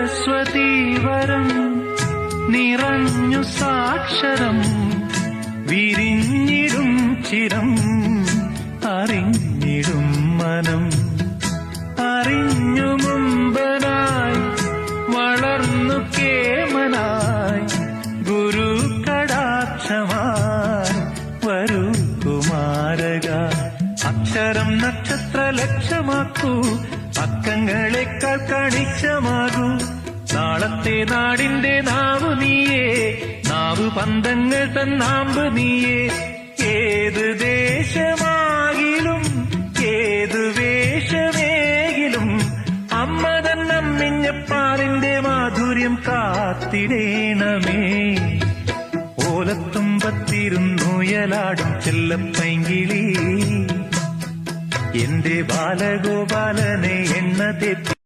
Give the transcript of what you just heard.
സരസ്വതീവരം നിറഞ്ഞു സാക്ഷരം വിരിഞ്ഞിടും ചിരം അറിഞ്ഞിടും മനം അറിഞ്ഞു മുമ്പനായി വളർന്നു കേമനായി ഗുരു കടാക്ഷമായി വരൂ കുമാരക അക്ഷരം നക്ഷത്ര ലക്ഷ്യമാക്കൂ അക്കങ്ങളെക്കാൾ കണിച്ചമാകൂ നാളത്തെ നാടിന്റെ നാവ് നീയേ നാവ് പന്തങ്ങൾ തന്നാമ്പ് നീയേ ഏത് ദേശമാകിലും ഏത് വേഷമേകിലും അമ്മ തന്നമ്മിഞ്ഞപ്പാറിന്റെ മാധുര്യം കാത്തിടേണമേ ഓലത്തുമ്പത്തിരുന്നുയലാടും ചെല്ലപ്പൈങ്കിളി എന്റെ ബാലഗോപാലനെ എണ്ണ തെറ്റി